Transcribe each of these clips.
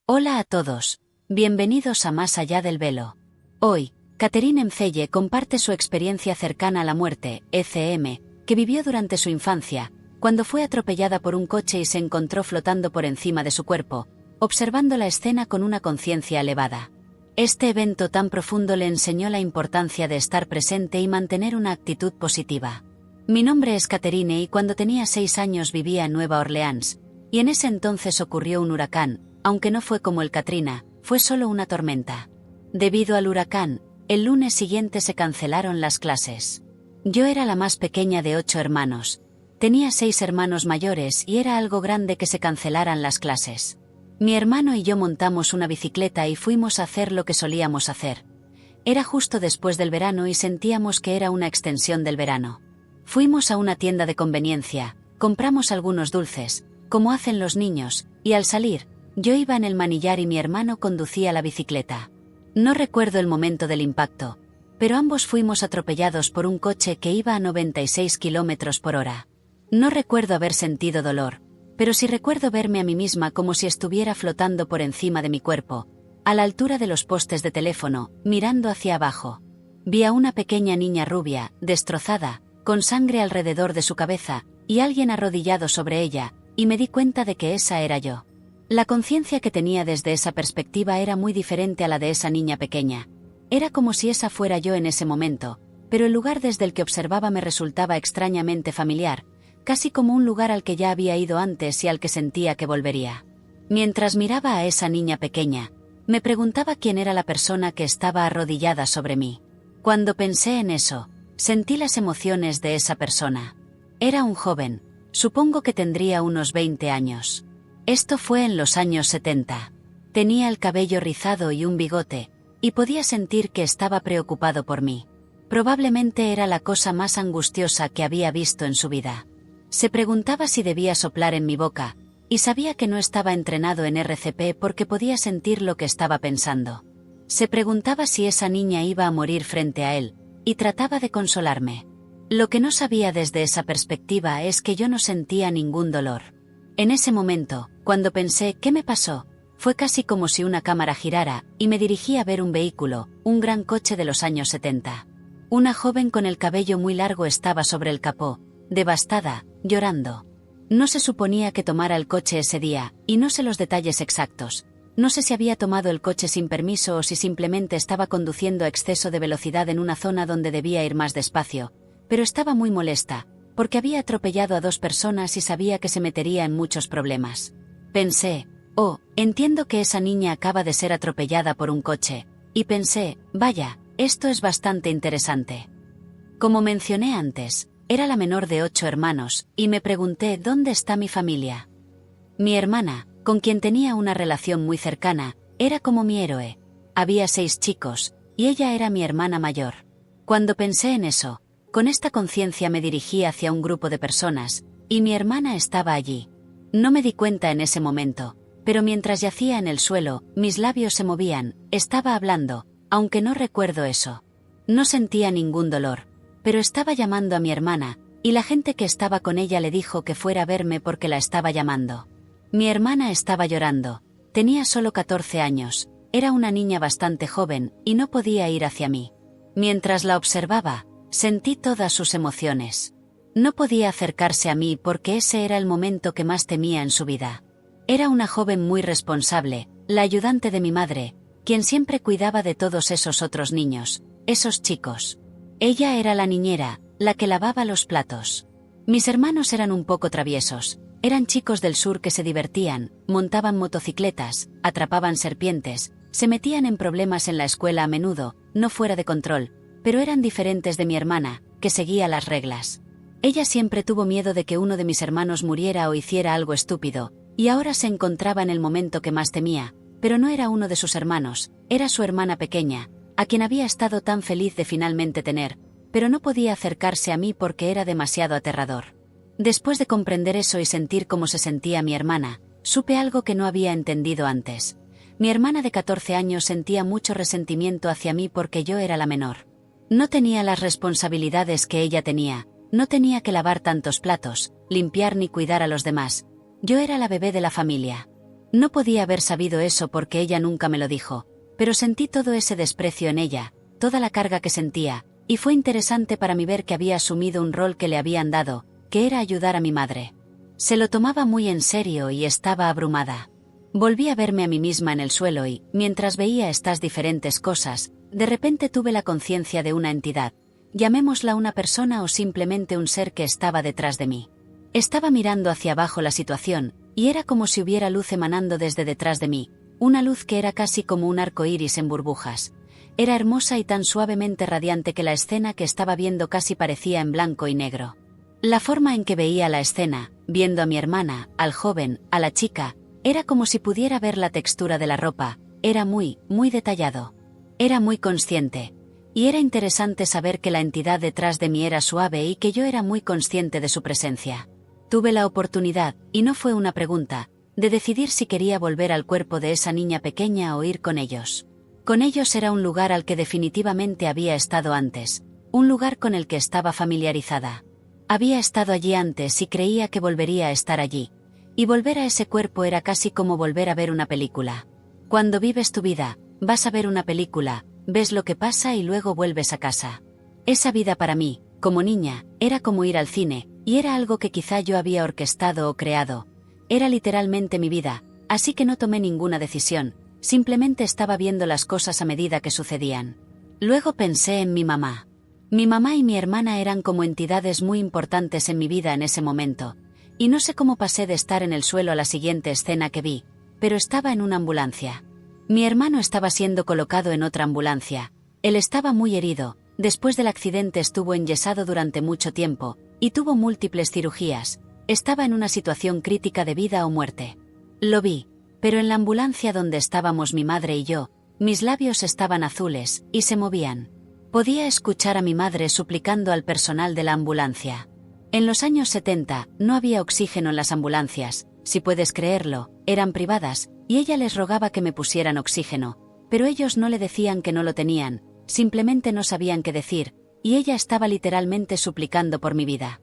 Hola a todos. Bienvenidos a Más allá del velo. Hoy, Catherine Enfelle comparte su experiencia cercana a la muerte, ECM, que vivió durante su infancia, cuando fue atropellada por un coche y se encontró flotando por encima de su cuerpo, observando la escena con una conciencia elevada. Este evento tan profundo le enseñó la importancia de estar presente y mantener una actitud positiva. Mi nombre es Catherine y cuando tenía 6 años vivía en Nueva Orleans, y en ese entonces ocurrió un huracán. Aunque no fue como el Katrina, fue solo una tormenta. Debido al huracán, el lunes siguiente se cancelaron las clases. Yo era la más pequeña de 8 hermanos. Tenía 6 hermanos mayores y era algo grande que se cancelaran las clases. Mi hermano y yo montamos una bicicleta y fuimos a hacer lo que solíamos hacer. Era justo después del verano y sentíamos que era una extensión del verano. Fuimos a una tienda de conveniencia, compramos algunos dulces, como hacen los niños, y al salir, yo iba en el manillar y mi hermano conducía la bicicleta. No recuerdo el momento del impacto, pero ambos fuimos atropellados por un coche que iba a 96 km por hora. No recuerdo haber sentido dolor, pero sí recuerdo verme a mí misma como si estuviera flotando por encima de mi cuerpo, a la altura de los postes de teléfono, mirando hacia abajo. Vi a una pequeña niña rubia, destrozada, con sangre alrededor de su cabeza, y alguien arrodillado sobre ella, y me di cuenta de que esa era yo. La conciencia que tenía desde esa perspectiva era muy diferente a la de esa niña pequeña. Era como si esa fuera yo en ese momento, pero el lugar desde el que observaba me resultaba extrañamente familiar, casi como un lugar al que ya había ido antes y al que sentía que volvería. Mientras miraba a esa niña pequeña, me preguntaba quién era la persona que estaba arrodillada sobre mí. Cuando pensé en eso, sentí las emociones de esa persona. Era un joven, supongo que tendría unos 20 años. Esto fue en los años 70. Tenía el cabello rizado y un bigote, y podía sentir que estaba preocupado por mí. Probablemente era la cosa más angustiosa que había visto en su vida. Se preguntaba si debía soplar en mi boca, y sabía que no estaba entrenado en RCP porque podía sentir lo que estaba pensando. Se preguntaba si esa niña iba a morir frente a él, y trataba de consolarme. Lo que no sabía desde esa perspectiva es que yo no sentía ningún dolor. En ese momento, cuando pensé ¿qué me pasó?, fue casi como si una cámara girara, y me dirigí a ver un vehículo, un gran coche de los años 70. Una joven con el cabello muy largo estaba sobre el capó, devastada, llorando. No se suponía que tomara el coche ese día, y no sé los detalles exactos. No sé si había tomado el coche sin permiso o si simplemente estaba conduciendo a exceso de velocidad en una zona donde debía ir más despacio, pero estaba muy molesta, porque había atropellado a 2 personas y sabía que se metería en muchos problemas. Pensé, oh, entiendo que esa niña acaba de ser atropellada por un coche, y pensé, vaya, esto es bastante interesante. Como mencioné antes, era la menor de 8 hermanos, y me pregunté ¿dónde está mi familia? Mi hermana, con quien tenía una relación muy cercana, era como mi héroe. Había 6 chicos, y ella era mi hermana mayor. Cuando pensé en eso, con esta conciencia me dirigí hacia un grupo de personas, y mi hermana estaba allí. No me di cuenta en ese momento, pero mientras yacía en el suelo, mis labios se movían, estaba hablando, aunque no recuerdo eso. No sentía ningún dolor, pero estaba llamando a mi hermana, y la gente que estaba con ella le dijo que fuera a verme porque la estaba llamando. Mi hermana estaba llorando, tenía solo 14 años, era una niña bastante joven, y no podía ir hacia mí. Mientras la observaba, sentí todas sus emociones. No podía acercarse a mí porque ese era el momento que más temía en su vida. Era una joven muy responsable, la ayudante de mi madre, quien siempre cuidaba de todos esos otros niños, esos chicos. Ella era la niñera, la que lavaba los platos. Mis hermanos eran un poco traviesos, eran chicos del sur que se divertían, montaban motocicletas, atrapaban serpientes, se metían en problemas en la escuela a menudo, no fuera de control, pero eran diferentes de mi hermana, que seguía las reglas. Ella siempre tuvo miedo de que uno de mis hermanos muriera o hiciera algo estúpido, y ahora se encontraba en el momento que más temía, pero no era uno de sus hermanos, era su hermana pequeña, a quien había estado tan feliz de finalmente tener, pero no podía acercarse a mí porque era demasiado aterrador. Después de comprender eso y sentir cómo se sentía mi hermana, supe algo que no había entendido antes. Mi hermana de 14 años sentía mucho resentimiento hacia mí porque yo era la menor. No tenía las responsabilidades que ella tenía, no tenía que lavar tantos platos, limpiar ni cuidar a los demás. Yo era la bebé de la familia. No podía haber sabido eso porque ella nunca me lo dijo, pero sentí todo ese desprecio en ella, toda la carga que sentía, y fue interesante para mí ver que había asumido un rol que le habían dado, que era ayudar a mi madre. Se lo tomaba muy en serio y estaba abrumada. Volví a verme a mí misma en el suelo y, mientras veía estas diferentes cosas, de repente tuve la conciencia de una entidad, llamémosla una persona o simplemente un ser que estaba detrás de mí. Estaba mirando hacia abajo la situación, y era como si hubiera luz emanando desde detrás de mí, una luz que era casi como un arco iris en burbujas. Era hermosa y tan suavemente radiante que la escena que estaba viendo casi parecía en blanco y negro. La forma en que veía la escena, viendo a mi hermana, al joven, a la chica, era como si pudiera ver la textura de la ropa, era muy, muy detallado. Era muy consciente. Y era interesante saber que la entidad detrás de mí era suave y que yo era muy consciente de su presencia. Tuve la oportunidad, y no fue una pregunta, de decidir si quería volver al cuerpo de esa niña pequeña o ir con ellos. Con ellos era un lugar al que definitivamente había estado antes, un lugar con el que estaba familiarizada. Había estado allí antes y creía que volvería a estar allí. Y volver a ese cuerpo era casi como volver a ver una película. Cuando vives tu vida, vas a ver una película, ves lo que pasa y luego vuelves a casa. Esa vida para mí, como niña, era como ir al cine, y era algo que quizá yo había orquestado o creado. Era literalmente mi vida, así que no tomé ninguna decisión, simplemente estaba viendo las cosas a medida que sucedían. Luego pensé en mi mamá. Mi mamá y mi hermana eran como entidades muy importantes en mi vida en ese momento. Y no sé cómo pasé de estar en el suelo a la siguiente escena que vi, pero estaba en una ambulancia. Mi hermano estaba siendo colocado en otra ambulancia. Él estaba muy herido, después del accidente estuvo enyesado durante mucho tiempo, y tuvo múltiples cirugías. Estaba en una situación crítica de vida o muerte. Lo vi, pero en la ambulancia donde estábamos mi madre y yo, mis labios estaban azules, y se movían. Podía escuchar a mi madre suplicando al personal de la ambulancia. En los años 70, no había oxígeno en las ambulancias, si puedes creerlo, eran privadas, y ella les rogaba que me pusieran oxígeno, pero ellos no le decían que no lo tenían, simplemente no sabían qué decir, y ella estaba literalmente suplicando por mi vida.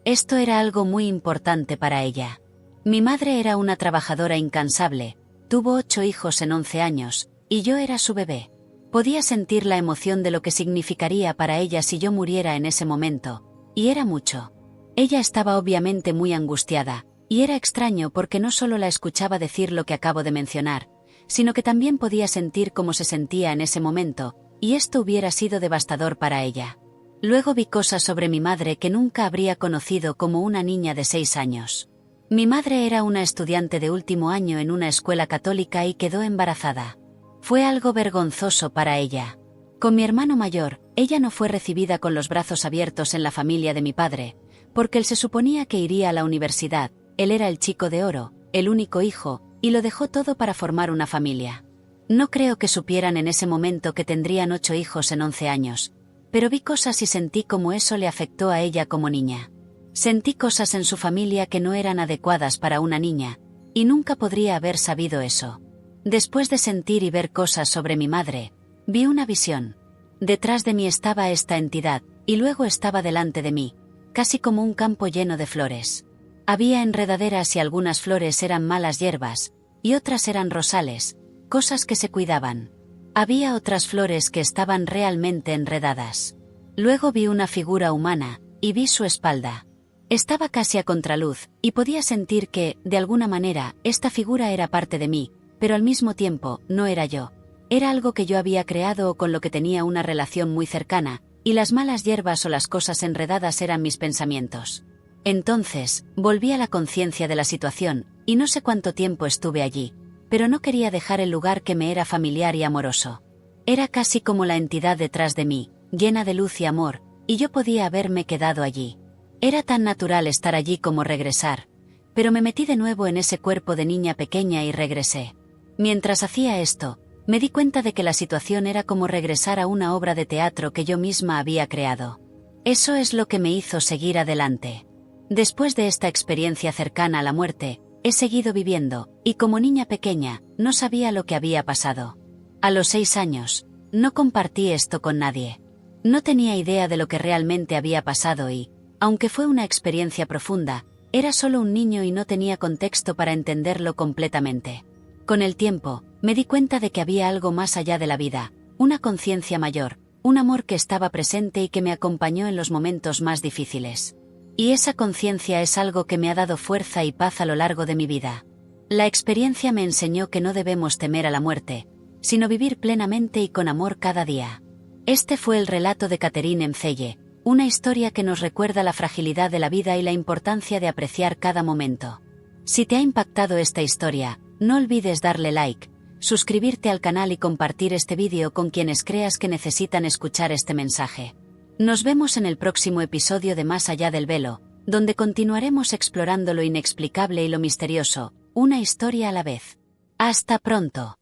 Esto era algo muy importante para ella. Mi madre era una trabajadora incansable, tuvo 8 hijos en 11 años, y yo era su bebé. Podía sentir la emoción de lo que significaría para ella si yo muriera en ese momento, y era mucho. Ella estaba obviamente muy angustiada, y era extraño porque no solo la escuchaba decir lo que acabo de mencionar, sino que también podía sentir cómo se sentía en ese momento, y esto hubiera sido devastador para ella. Luego vi cosas sobre mi madre que nunca habría conocido como una niña de 6 años. Mi madre era una estudiante de último año en una escuela católica y quedó embarazada. Fue algo vergonzoso para ella. Con mi hermano mayor, ella no fue recibida con los brazos abiertos en la familia de mi padre, porque él se suponía que iría a la universidad, él era el chico de oro, el único hijo, y lo dejó todo para formar una familia. No creo que supieran en ese momento que tendrían 8 hijos en 11 años, pero vi cosas y sentí cómo eso le afectó a ella como niña. Sentí cosas en su familia que no eran adecuadas para una niña, y nunca podría haber sabido eso. Después de sentir y ver cosas sobre mi madre, vi una visión. Detrás de mí estaba esta entidad, y luego estaba delante de mí, casi como un campo lleno de flores. Había enredaderas y algunas flores eran malas hierbas, y otras eran rosales, cosas que se cuidaban. Había otras flores que estaban realmente enredadas. Luego vi una figura humana, y vi su espalda. Estaba casi a contraluz, y podía sentir que, de alguna manera, esta figura era parte de mí, pero al mismo tiempo, no era yo. Era algo que yo había creado o con lo que tenía una relación muy cercana, y las malas hierbas o las cosas enredadas eran mis pensamientos. Entonces, volví a la conciencia de la situación, y no sé cuánto tiempo estuve allí, pero no quería dejar el lugar que me era familiar y amoroso. Era casi como la entidad detrás de mí, llena de luz y amor, y yo podía haberme quedado allí. Era tan natural estar allí como regresar, pero me metí de nuevo en ese cuerpo de niña pequeña y regresé. Mientras hacía esto, me di cuenta de que la situación era como regresar a una obra de teatro que yo misma había creado. Eso es lo que me hizo seguir adelante. Después de esta experiencia cercana a la muerte, he seguido viviendo, y como niña pequeña, no sabía lo que había pasado. A los 6 años, no compartí esto con nadie. No tenía idea de lo que realmente había pasado y, aunque fue una experiencia profunda, era solo un niño y no tenía contexto para entenderlo completamente. Con el tiempo, me di cuenta de que había algo más allá de la vida, una conciencia mayor, un amor que estaba presente y que me acompañó en los momentos más difíciles. Y esa conciencia es algo que me ha dado fuerza y paz a lo largo de mi vida. La experiencia me enseñó que no debemos temer a la muerte, sino vivir plenamente y con amor cada día. Este fue el relato de Catherine Mfeye, una historia que nos recuerda la fragilidad de la vida y la importancia de apreciar cada momento. Si te ha impactado esta historia, no olvides darle like, suscribirte al canal y compartir este vídeo con quienes creas que necesitan escuchar este mensaje. Nos vemos en el próximo episodio de Más allá del velo, donde continuaremos explorando lo inexplicable y lo misterioso, una historia a la vez. ¡Hasta pronto!